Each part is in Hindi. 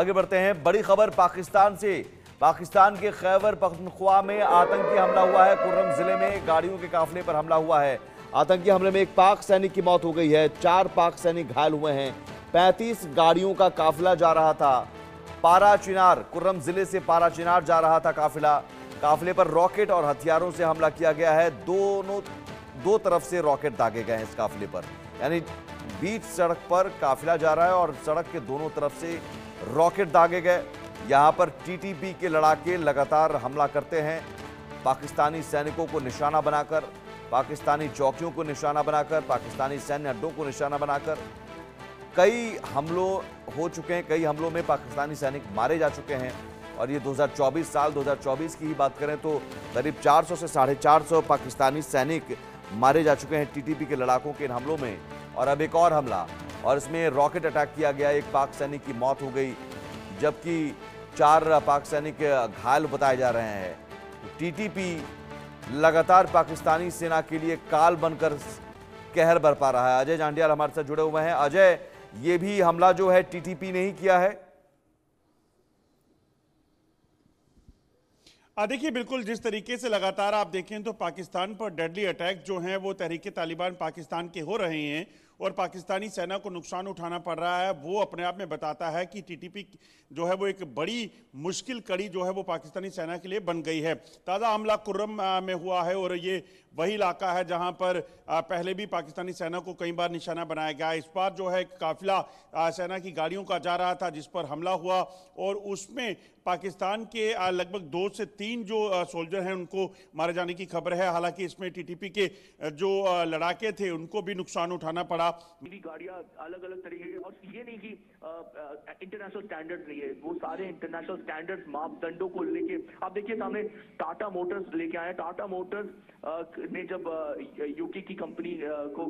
आगे बढ़ते हैं, बड़ी खबर पाकिस्तान से। पाकिस्तान के खैबर पख्तूनख्वा में आतंकी हमला हुआ है। कुर्रम जिले में गाड़ियों के काफिले पर हमला हुआ है। आतंकी हमले में एक पाक सैनिक की मौत हो गई है, 4 पाक सैनिक घायल हुए हैं। 35 गाड़ियों का काफिला जा रहा था पारा चिनार, कुर्रम जिले से पारा चिनार जा रहा था काफिला। काफिले पर रॉकेट और हथियारों से हमला किया गया है। दो तरफ से रॉकेट दागे गए हैं इस काफिले पर, यानी बीच सड़क पर काफिला जा रहा है और सड़क के दोनों तरफ से रॉकेट दागे गए। यहां पर टीटीपी के लड़ाके लगातार हमला करते हैं, पाकिस्तानी सैनिकों को निशाना बनाकर, पाकिस्तानी चौकियों को निशाना बनाकर, पाकिस्तानी सैन्य अड्डों को निशाना बनाकर। कई हमलों हो चुके हैं, कई हमलों में पाकिस्तानी सैनिक मारे जा चुके हैं। और ये 2024 की ही बात करें तो करीब 400 से 450 पाकिस्तानी सैनिक मारे जा चुके हैं टीटीपी के लड़ाकों के इन हमलों में। और अब एक और हमला, और इसमें रॉकेट अटैक किया गया, एक पाक सैनिक की मौत हो गई, जबकि 4 पाक सैनिक घायल बताए जा रहे हैं। टीटीपी लगातार पाकिस्तानी सेना के लिए काल बनकर कहर बरपा रहा है। अजय जांडियाल हमारे साथ जुड़े हुए हैं। अजय, ये भी हमला जो है टीटीपी ने ही किया है? देखिए, बिल्कुल जिस तरीके से लगातार आप देखें तो पाकिस्तान पर डेडली अटैक जो हैं वो तहरीक तालिबान पाकिस्तान के हो रहे हैं और पाकिस्तानी सेना को नुकसान उठाना पड़ रहा है, वो अपने आप में बताता है कि टीटीपी जो है वो एक बड़ी मुश्किल कड़ी जो है वो पाकिस्तानी सेना के लिए बन गई है। ताज़ा हमला कुर्रम में हुआ है और ये वही इलाका है जहां पर पहले भी पाकिस्तानी सेना को कई बार निशाना बनाया गया। इस बार जो है काफिला सेना की गाड़ियों का जा रहा था जिस पर हमला हुआ और उसमें पाकिस्तान के लगभग 2 से 3 जो सोल्जर हैं उनको मारे जाने की खबर है। हालांकि इसमें टीटीपी के जो लड़ाके थे उनको भी नुकसान उठाना पड़ा। गाड़ियां अलग अलग तरीके के, और ये नहीं कि इंटरनेशनल स्टैंडर्ड नहीं है, वो सारे इंटरनेशनल स्टैंडर्ड्स मापदंडों को लेके आप देखिए सामने टाटा मोटर्स लेके आए। टाटा मोटर्स ने जब यूके की कंपनी को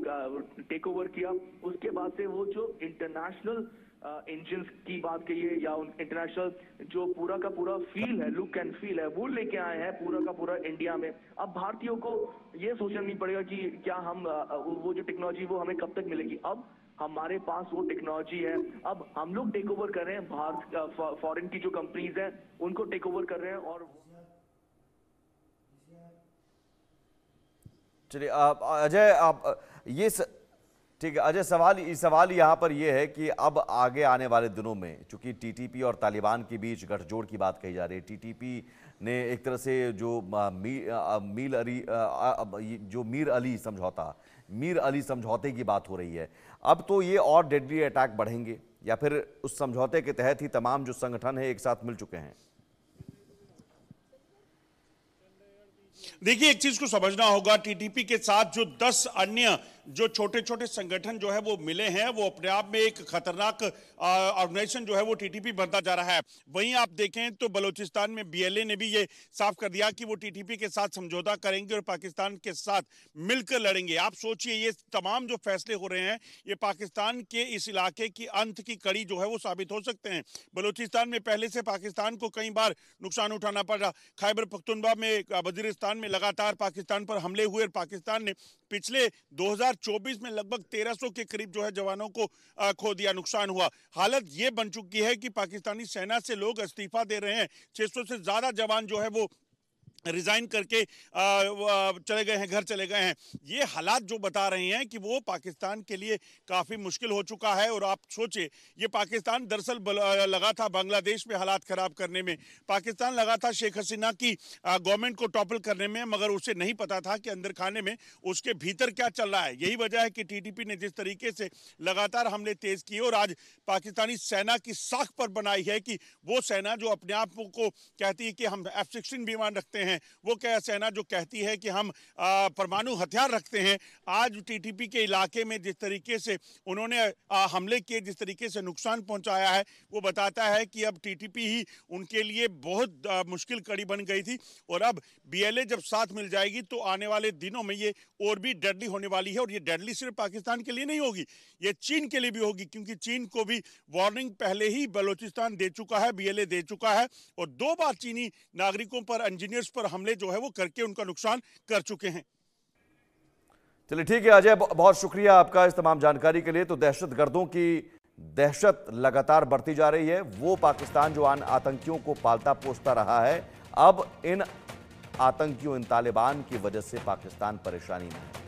टेक ओवर किया, उसके बाद से वो जो इंटरनेशनल इंजन्स की बात कहिए या इंटरनेशनल जो पूरा का पूरा फील है, लुक एंड फील है, वो लेके आए हैं पूरा का पूरा इंडिया में। अब भारतीयों को ये सोचना नहीं पड़ेगा कि क्या हम वो जो टेक्नोलॉजी वो हमें कब तक मिलेगी। अब हमारे पास वो टेक्नोलॉजी है, अब हम लोग टेक ओवर कर रहे हैं, भारत फॉरेन की जो कंपनीज हैं उनको टेक ओवर कर रहे हैं। और चलिए अजय, आप ये ठीक है अजय, सवाल यहाँ पर यह है कि अब आगे आने वाले दिनों में चूंकि टीटीपी और तालिबान के बीच गठजोड़ की बात कही जा रही है, टीटीपी ने एक तरह से जो मीर अली समझौते की बात हो रही है, अब तो ये और डेडली अटैक बढ़ेंगे या फिर उस समझौते के तहत ही तमाम जो संगठन है एक साथ मिल चुके हैं? देखिए, एक चीज को समझना होगा, टीटीपी के साथ जो 10 अन्य जो छोटे छोटे संगठन जो है वो मिले हैं, वो अपने आप में एक खतरनाक ऑर्गेनाइजेशन जो है वो टीटीपी बनता जा रहा है। वहीं आप देखें तो बलूचिस्तान में बीएलए ने भी ये साफ कर दिया कि वो टीटीपी के साथ समझौता करेंगे और पाकिस्तान के साथ मिलकर लड़ेंगे। आप सोचिए, ये तमाम जो फैसले हो रहे हैं ये पाकिस्तान के इस इलाके की अंत की कड़ी जो है वो साबित हो सकते हैं। बलूचिस्तान में पहले से पाकिस्तान को कई बार नुकसान उठाना पड़ा। खैबर पख्तूनख्वा में, वजीरिस्तान में लगातार पाकिस्तान पर हमले हुए और पाकिस्तान ने पिछले 2024 में लगभग 1300 के करीब जो है जवानों को खो दिया, नुकसान हुआ। हालत ये बन चुकी है कि पाकिस्तानी सेना से लोग इस्तीफा दे रहे हैं। 600 से ज्यादा जवान जो है वो रिजाइन करके चले गए हैं, घर चले गए हैं। ये हालात जो बता रहे हैं कि वो पाकिस्तान के लिए काफ़ी मुश्किल हो चुका है। और आप सोचिए, ये पाकिस्तान दरअसल लगा था बांग्लादेश में हालात ख़राब करने में, पाकिस्तान लगा था शेख हसीना की गवर्नमेंट को टॉपल करने में, मगर उसे नहीं पता था कि अंदर खाने में उसके भीतर क्या चल रहा है। यही वजह है कि टीटीपी ने जिस तरीके से लगातार हमले तेज़ किए और आज पाकिस्तानी सेना की साख पर बनाई है कि वो सेना जो अपने आप को कहती है कि हम F-16 विमान रखते हैं, वो क्या सेना जो कहती है कि हम परमाणु हथियार रखते हैं, आज टीटीपी के इलाके में जिस तरीके से उन्होंने हमले किए, जिस तरीके से नुकसान पहुंचाया है, वो बताता है कि अब टीटीपी ही उनके लिए बहुत मुश्किल कड़ी बन गई थी। और अब बीएलए जब साथ मिल जाएगी तो आने वाले दिनों में ये और भी डेडली होने वाली है। और ये डेडली सिर्फ पाकिस्तान के लिए नहीं होगी, ये चीन के लिए भी होगी, क्योंकि चीन को भी वार्निंग पहले ही बलूचिस्तान दे चुका है, बीएलए दे चुका है और 2 बार चीनी नागरिकों पर, इंजीनियर्स पर हमले जो है वो करके उनका नुकसान कर चुके हैं। चलिए ठीक है अजय, बहुत शुक्रिया आपका इस तमाम जानकारी के लिए। तो दहशतगर्दों की दहशत लगातार बढ़ती जा रही है। वो पाकिस्तान जो आतंकियों को पालता पोसता रहा है, अब इन आतंकियों, इन तालिबान की वजह से पाकिस्तान परेशानी में है।